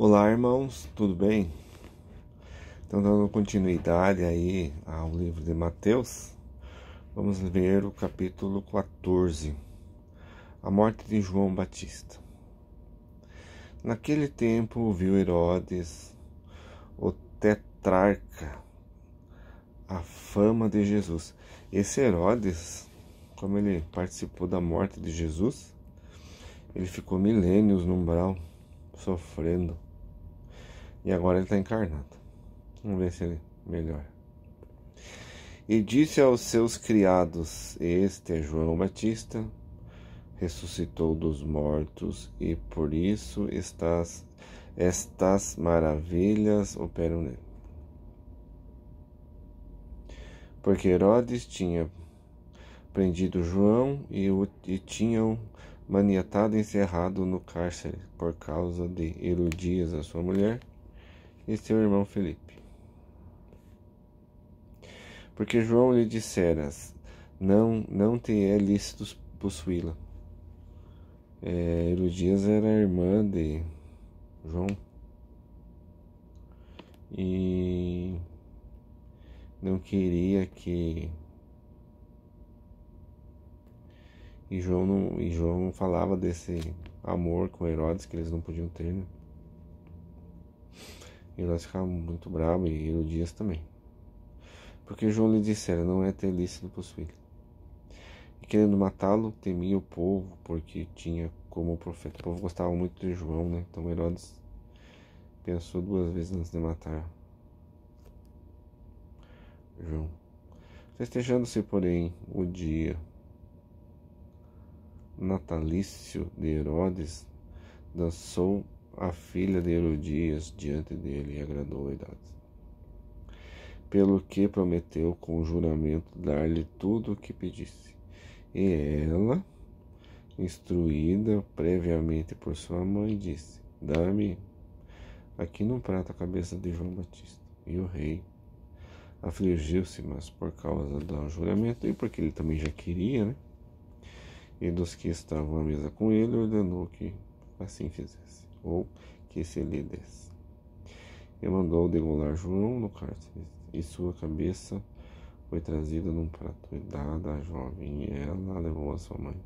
Olá, irmãos, tudo bem? Então, dando continuidade aí ao livro de Mateus, vamos ver o capítulo 14, a morte de João Batista. Naquele tempo, viu Herodes, o tetrarca, a fama de Jesus. Esse Herodes, como ele participou da morte de Jesus, ele ficou milênios no umbral, sofrendo. E agora ele está encarnado. Vamos ver se ele melhora. E disse aos seus criados: Este é João Batista, ressuscitou dos mortos, e por isso estas maravilhas operam nele. Porque Herodes tinha prendido João e tinham maniatado e encerrado no cárcere por causa de Herodias, a sua mulher, e seu irmão Felipe. Porque João lhe dissera: não te é lícito possuí-la. Herodias era a irmã de João. E não queria que... E João falava desse amor com Herodes que eles não podiam ter, né? E Herodes ficava muito bravo, e Herodias também. Porque João lhe dissera: não é ter lícito possuí-la. E querendo matá-lo, temia o povo, porque tinha como profeta. O povo gostava muito de João, né? Então Herodes pensou duas vezes antes de matar João. Festejando-se, porém, o dia natalício de Herodes, dançou a filha de Herodias diante dele e agradou a idade. Pelo que prometeu com juramento dar-lhe tudo o que pedisse. E ela, instruída previamente por sua mãe, disse: Dá-me aqui num prato a cabeça de João Batista. E o rei afligiu-se, mas por causa do juramento e porque ele também já queria, né? E dos que estavam à mesa com ele, ordenou que assim fizesse, ou que se lhe desse. E mandou degolar João no cárcere, e sua cabeça foi trazida num prato e dada à jovem, e ela a levou a sua mãe.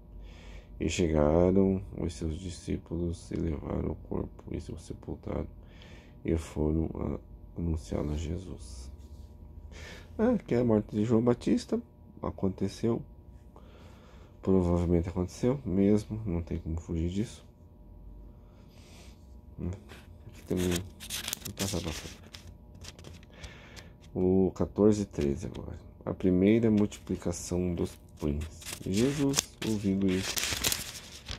E chegaram os seus discípulos e levaram o corpo e o sepultaram, e foram anunciá-lo a Jesus. Que a morte de João Batista aconteceu, provavelmente aconteceu mesmo, não tem como fugir disso. Aqui também vou passar pra frente. O 14:13 agora. A primeira multiplicação dos pães. Jesus, ouvindo isso,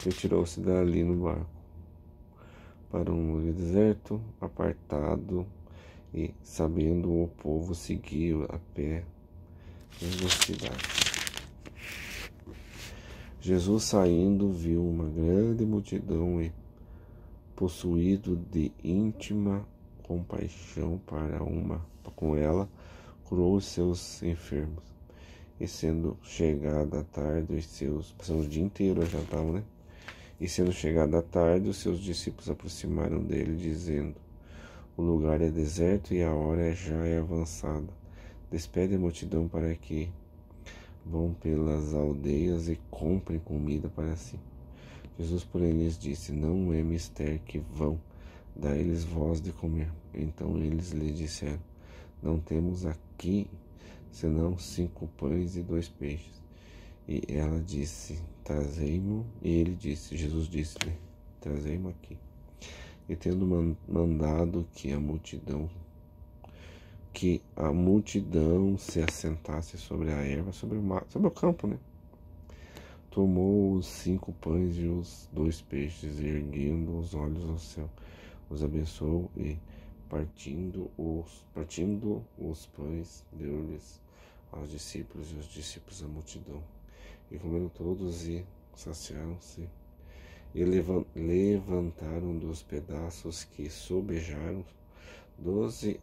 retirou-se dali no barco para um lugar deserto, apartado, e, sabendo o povo, seguiu a pé na cidade. Jesus, saindo, viu uma grande multidão e, possuído de íntima compaixão com ela, curou os seus enfermos. E sendo chegada a tarde, passamos o dia inteiro, já estavam, né? E sendo chegada a tarde, os seus discípulos aproximaram dele, dizendo: O lugar é deserto e a hora já é avançada. Despede a multidão para que vão pelas aldeias e comprem comida para si. Jesus, porém, lhes disse: Não é mister que vão, dai-lhes vós de comer. Então eles lhe disseram: Não temos aqui senão 5 pães e 2 peixes. E ela disse: Trazei-mo. E ele disse, Jesus disse-lhe: Trazei-mo aqui. E tendo mandado que a multidão se assentasse sobre a erva, sobre o campo, né? Tomou os 5 pães e os 2 peixes, e erguendo os olhos ao céu, os abençoou e, partindo os pães, deu-lhes aos discípulos, e os discípulos à multidão. E comeram todos e saciaram-se, e levantaram dos pedaços que sobejaram 12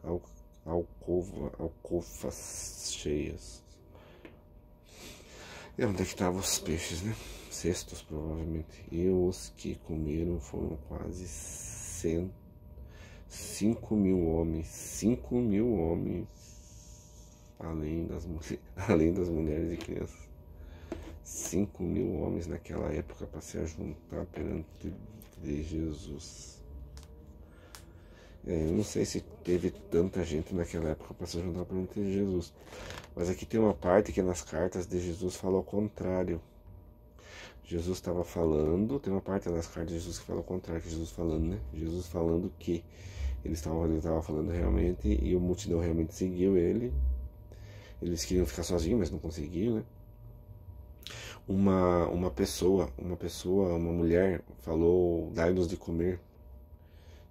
alcofas cheias. E onde é que estavam os peixes, né? Cestos, provavelmente. E os que comeram foram quase 5.000 homens, 5.000 homens, além das mulheres e crianças. 5.000 homens naquela época para se ajuntar perante de Jesus. Eu não sei se teve tanta gente naquela época para se juntar perante de Jesus. Mas aqui tem uma parte que nas cartas de Jesus fala ao contrário. Jesus estava falando, tem uma parte das cartas de Jesus que fala ao contrário, que Jesus falando, né? Jesus falando que ele estava falando realmente e a multidão realmente seguiu ele. Eles queriam ficar sozinhos, mas não conseguiam, né? Uma mulher falou, dai-nos de comer.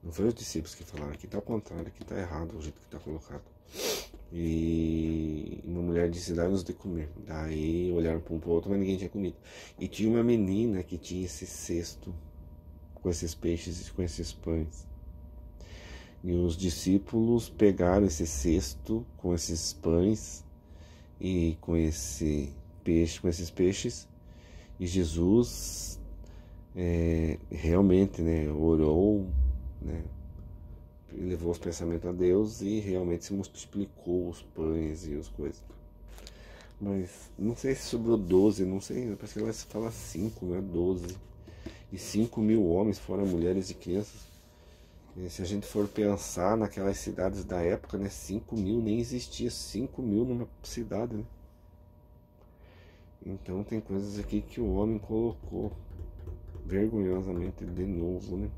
Não foi os discípulos que falaram, aqui está ao contrário, aqui está errado o jeito que está colocado. E uma mulher disse, dai-nos de comer. Daí olharam para um para o outro, mas ninguém tinha comida. E tinha uma menina que tinha esse cesto com esses peixes e com esses pães. E os discípulos pegaram esse cesto com esses pães e com esse peixe, com esses peixes. E Jesus realmente, né, orou, né, levou os pensamentos a Deus e realmente se multiplicou os pães e as coisas. Mas não sei se sobrou 12, não sei, parece que ela fala 5, não é 12. E 5.000 homens, fora mulheres e crianças. E se a gente for pensar naquelas cidades da época, né, 5.000 nem existia, 5.000 numa cidade, né? Então tem coisas aqui que o homem colocou vergonhosamente de novo, né?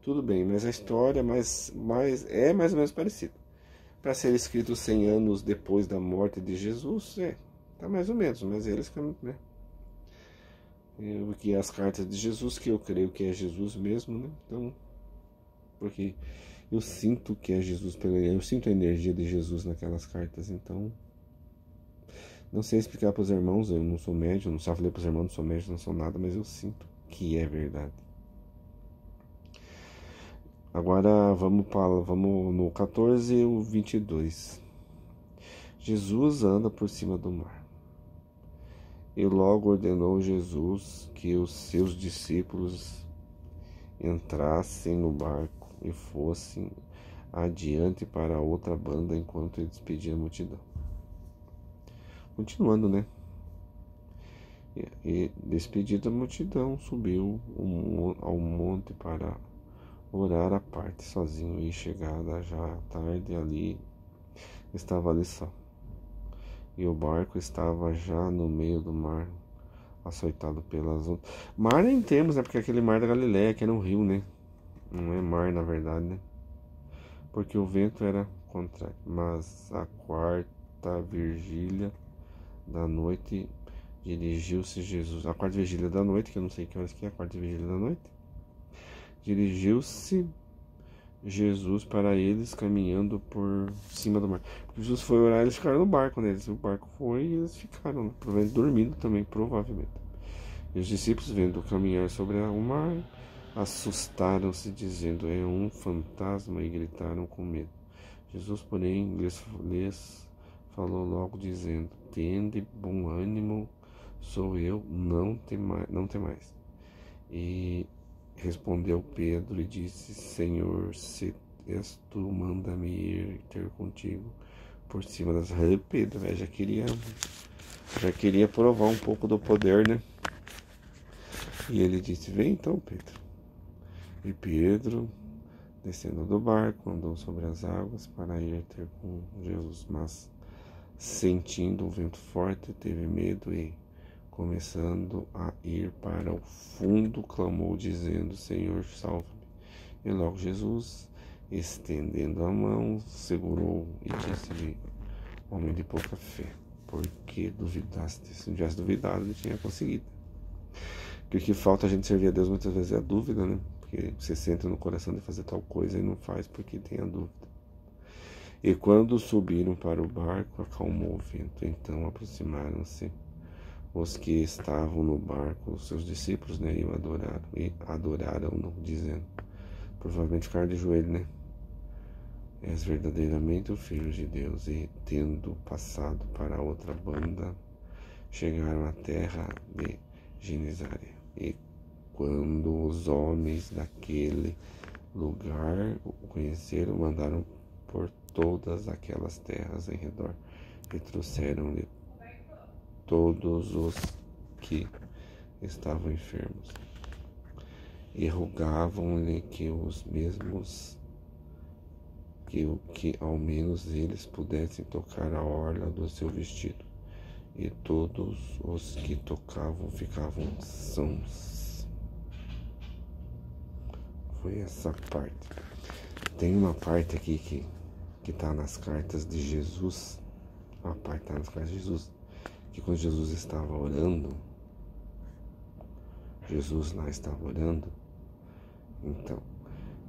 Tudo bem, mas a história é mais ou menos parecida. Para ser escrito 100 anos depois da morte de Jesus, tá mais ou menos, mas eles, né? Porque as cartas de Jesus, que eu creio que é Jesus mesmo, né? Então, porque eu sinto que é Jesus, eu sinto a energia de Jesus naquelas cartas, então não sei explicar para os irmãos, eu não sou médium, não só falei para os irmãos, não sou médium, não sou nada, mas eu sinto que é verdade. Agora vamos no 14 ou 22. Jesus anda por cima do mar. E logo ordenou Jesus que os seus discípulos entrassem no barco e fossem adiante para a outra banda enquanto ele despedia a multidão. Continuando, né? E despedida a multidão, subiu ao monte para orar à parte sozinho, e chegada já tarde ali, estava ali só. E o barco estava já no meio do mar, açoitado pelas ondas. Mar em termos, né? Porque aquele mar da Galileia, que era um rio, né? Não é mar, na verdade, né? Porque o vento era contrário. Mas a quarta vigília da noite dirigiu-se Jesus. A quarta vigília da noite, que eu não sei que horas que é a quarta vigília da noite. Dirigiu-se Jesus para eles caminhando por cima do mar. Jesus foi orar, eles ficaram no barco, né? O barco foi e eles ficaram, né? Provavelmente dormindo também, provavelmente. E os discípulos, vendo caminhar sobre o mar, assustaram-se, dizendo, é um fantasma, e gritaram com medo. Jesus, porém, lhes falou logo, dizendo, tende bom ânimo, sou eu, não temais. E respondeu Pedro e disse, Senhor, se és tu, manda-me ir ter contigo por cima das... Pedro, já queria provar um pouco do poder, né? E ele disse, vem então, Pedro. E Pedro, descendo do barco, andou sobre as águas para ir ter com Jesus, mas sentindo um vento forte, teve medo e, começando a ir para o fundo, clamou, dizendo, Senhor, salva-me. E logo Jesus, estendendo a mão, segurou e disse-lhe, homem de pouca fé, por que duvidaste? Se não tivesse duvidado, ele tinha conseguido. Porque o que falta a gente servir a Deus muitas vezes é a dúvida, né? Porque você sente no coração de fazer tal coisa e não faz porque tem a dúvida. E quando subiram para o barco, acalmou o vento. Então aproximaram-se os que estavam no barco, os seus discípulos, né, e adoraram-no, dizendo, provavelmente ficaram de joelho, né? És verdadeiramente o Filho de Deus. E, tendo passado para a outra banda, chegaram à terra de Genesaret. E quando os homens daquele lugar o conheceram, mandaram por todas aquelas terras em redor e trouxeram-lhe todos os que estavam enfermos e rogavam-lhe que os mesmos que ao menos eles pudessem tocar a orla do seu vestido, e todos os que tocavam ficavam sãos. Foi essa parte. Tem uma parte aqui que está nas cartas de Jesus, uma parte está nas cartas de Jesus, que quando Jesus estava orando, Jesus lá estava orando, então,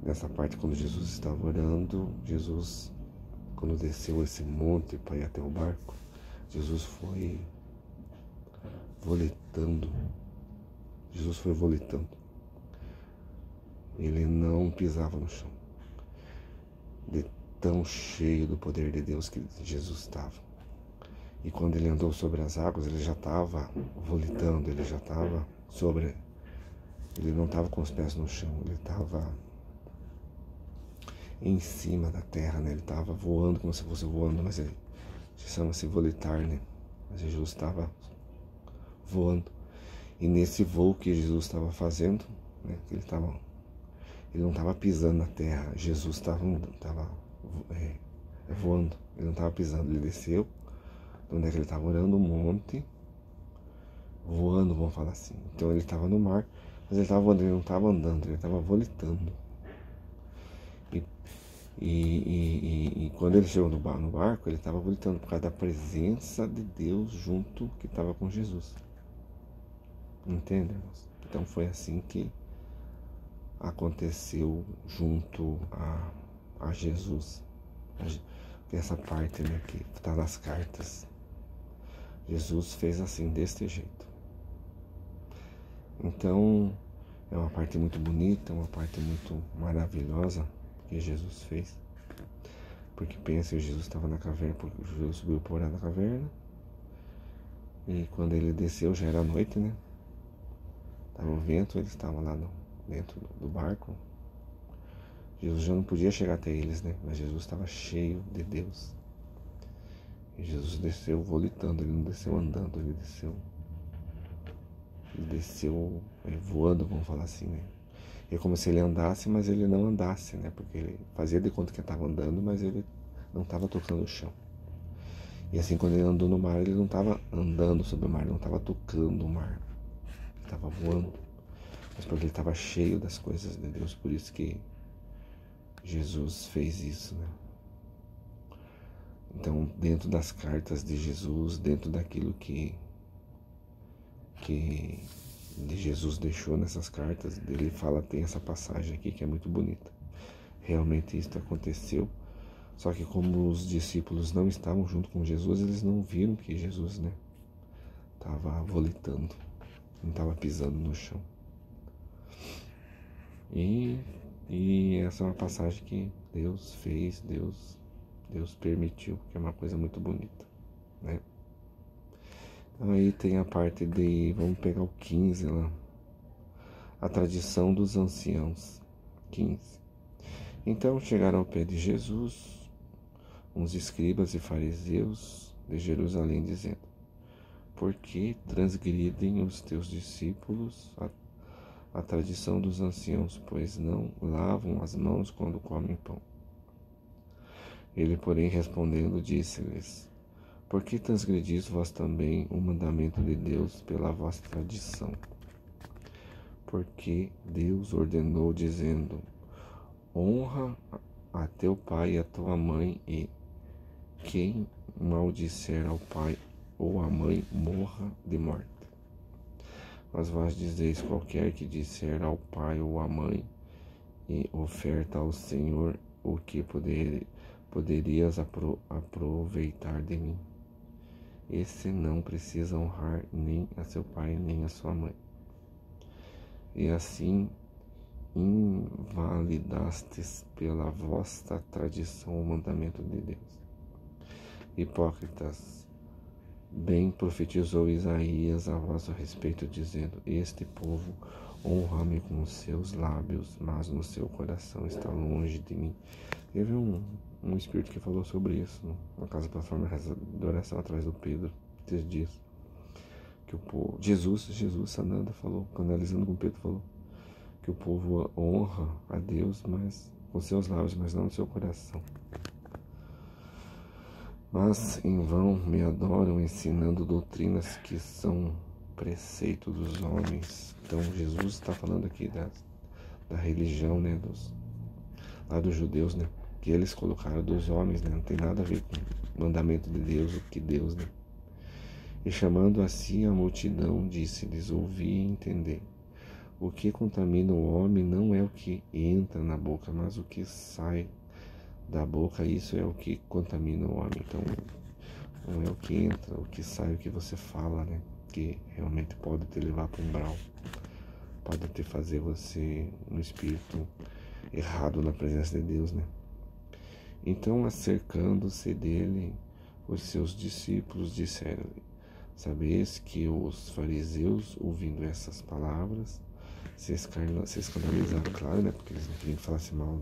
nessa parte, quando Jesus estava orando, Jesus, quando desceu esse monte para ir até o barco, Jesus foi voletando. Jesus foi voletando. Ele não pisava no chão. De tão cheio do poder de Deus que Jesus estava. E quando ele andou sobre as águas, ele já estava voletando, ele já estava sobre... Ele não estava com os pés no chão, ele estava em cima da terra, né? Ele estava voando como se fosse voando, mas ele chama-se voletar, né? Mas Jesus estava voando. E nesse voo que Jesus estava fazendo, né? Ele não estava pisando na terra, Jesus estava voando, ele não estava pisando, ele desceu, de onde é que ele estava orando, um monte, voando, vamos falar assim. Então ele estava no mar, mas ele estava voando, ele não estava andando, ele estava voletando. E quando ele chegou no barco, ele estava voletando por causa da presença de Deus junto que estava com Jesus. Entende, irmãos? Então foi assim que aconteceu junto a Jesus. Essa parte, né, que está nas cartas. Jesus fez assim, deste jeito. Então, é uma parte muito bonita, uma parte muito maravilhosa que Jesus fez. Porque pensa que Jesus estava na caverna, porque Jesus subiu por lá na caverna. E quando ele desceu já era noite, né? Estava o vento, eles estavam lá dentro do barco. Jesus já não podia chegar até eles, né? Mas Jesus estava cheio de Deus. E Jesus desceu voletando, ele não desceu andando, ele desceu voando, vamos falar assim, né? É como se ele andasse, mas ele não andasse, né? Porque ele fazia de conta que estava andando, mas ele não estava tocando o chão. E assim, quando ele andou no mar, ele não estava andando sobre o mar, ele não estava tocando o mar. Ele estava voando. Mas porque ele estava cheio das coisas de Deus, por isso que Jesus fez isso, né? Então, dentro das cartas de Jesus, dentro daquilo que de Jesus deixou nessas cartas, ele fala, tem essa passagem aqui que é muito bonita. Realmente isso aconteceu, só que como os discípulos não estavam junto com Jesus, eles não viram que Jesus, né, estava voletando, não estava pisando no chão. E essa é uma passagem que Deus fez, Deus permitiu, que é uma coisa muito bonita, né? Então aí tem a parte de, vamos pegar o 15 lá, a tradição dos anciãos, 15. Então chegaram ao pé de Jesus uns escribas e fariseus de Jerusalém, dizendo, por que transgridem os teus discípulos a tradição dos anciãos, pois não lavam as mãos quando comem pão? Ele, porém, respondendo, disse-lhes, por que transgredis vós também o mandamento de Deus pela vossa tradição? Porque Deus ordenou, dizendo, honra a teu pai e a tua mãe, e quem maldisser ao pai ou à mãe morra de morte. Mas vós dizeis, qualquer que disser ao pai ou à mãe e oferta ao Senhor o que poderias aproveitar de mim. Esse não precisa honrar nem a seu pai nem a sua mãe. E assim invalidastes pela vossa tradição o mandamento de Deus. Hipócritas, bem profetizou Isaías a vosso respeito, dizendo, este povo Honra-me com os seus lábios, mas no seu coração está longe de mim. Teve um espírito que falou sobre isso na casa plataforma de oração atrás do Pedro, esses dias. Que o povo, Jesus Sananda falou, canalizando com Pedro, falou que o povo honra a Deus, mas com seus lábios, mas não no seu coração. Mas em vão me adoram, ensinando doutrinas que são preceito dos homens. Então Jesus está falando aqui da religião, né, lá dos judeus, né, que eles colocaram dos homens, né, não tem nada a ver com o mandamento de Deus, o que Deus, né. E chamando assim a multidão, disse-lhes: ouvi e entender. O que contamina o homem não é o que entra na boca, mas o que sai da boca. Isso é o que contamina o homem. Então, não é o que entra, o que sai, o que você fala, né? Que realmente pode te levar para um umbral, pode te fazer você um espírito errado na presença de Deus, né? Então, acercando-se dele, os seus discípulos disseram-lhe: sabeis que os fariseus, ouvindo essas palavras, se escandalizaram, claro, né? Porque eles não queriam que falasse mal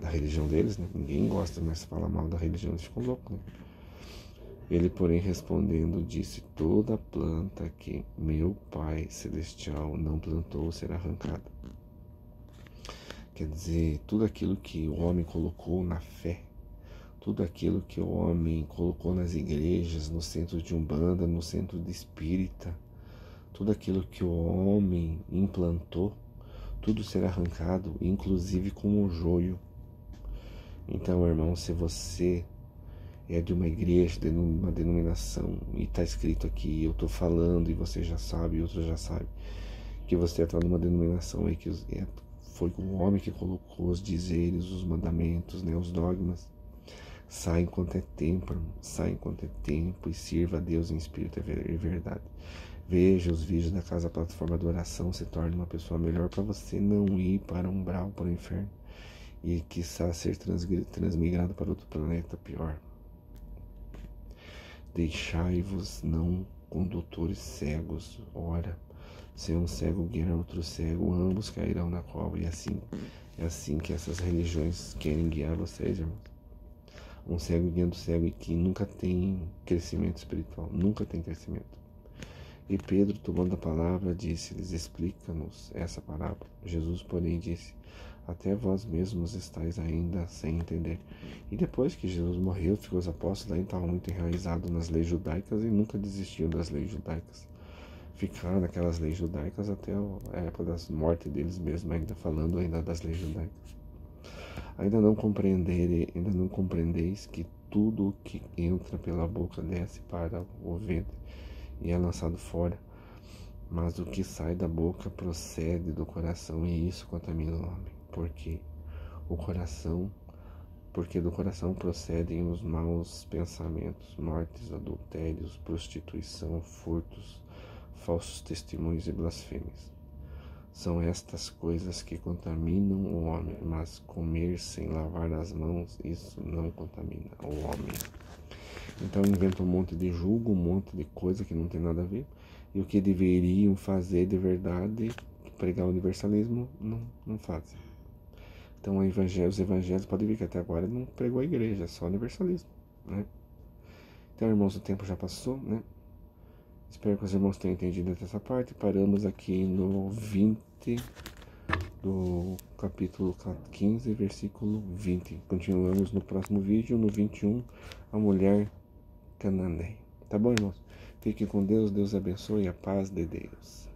da religião deles, né? Ninguém gosta mais de falar mal da religião, eles ficam loucos, né? Ele, porém, respondendo, disse: toda planta que meu Pai Celestial não plantou será arrancada. Quer dizer, tudo aquilo que o homem colocou na fé, tudo aquilo que o homem colocou nas igrejas, no centro de Umbanda, no centro de Espírita, tudo aquilo que o homem implantou, tudo será arrancado, inclusive como um joio. Então, irmão, se você é de uma igreja, de uma denominação, e está escrito aqui, eu estou falando, e você já sabe, e outro já sabe, que você está numa denominação aí que foi o homem que colocou os dizeres, os mandamentos, né, os dogmas. Sai enquanto é tempo, irmão. Sai enquanto é tempo e sirva a Deus em espírito e verdade. Veja os vídeos da Casa Plataforma de Oração, se torne uma pessoa melhor para você não ir para um umbral, para o inferno. E quiçá ser transmigrado para outro planeta pior. Deixai-vos não condutores cegos. Ora, se um cego guiar outro cego, ambos cairão na cova. E é assim que essas religiões querem guiar vocês, irmãos. Um cego guiando cego, e que nunca tem crescimento espiritual, nunca tem crescimento. E Pedro, tomando a palavra, disse-lhes: explica-nos essa parábola. Jesus, porém, disse: até vós mesmos estáis ainda sem entender. E depois que Jesus morreu, ficou os apóstolos ainda estavam muito enraizados nas leis judaicas e nunca desistiam das leis judaicas. Ficaram naquelas leis judaicas até a época das mortes deles mesmos, ainda falando ainda das leis judaicas. Ainda não compreendeis que tudo o que entra pela boca desce para o ventre e é lançado fora, mas o que sai da boca procede do coração, e isso contamina o homem, porque do coração procedem os maus pensamentos, mortes, adultérios, prostituição, furtos, falsos testemunhos e blasfêmias. São estas coisas que contaminam o homem, mas comer sem lavar as mãos, isso não contamina o homem. Então inventa um monte de julgo, um monte de coisa que não tem nada a ver. E o que deveriam fazer de verdade, pregar o universalismo, não fazem. Então os evangelhos, pode ver que até agora não pregou a igreja, só universalismo, né? Então, irmãos, o tempo já passou, né? Espero que os irmãos tenham entendido essa parte. Paramos aqui no 20 do capítulo 15, versículo 20. Continuamos no próximo vídeo, no 21, a mulher cananeia. Tá bom, irmãos? Fiquem com Deus, Deus abençoe, a paz de Deus.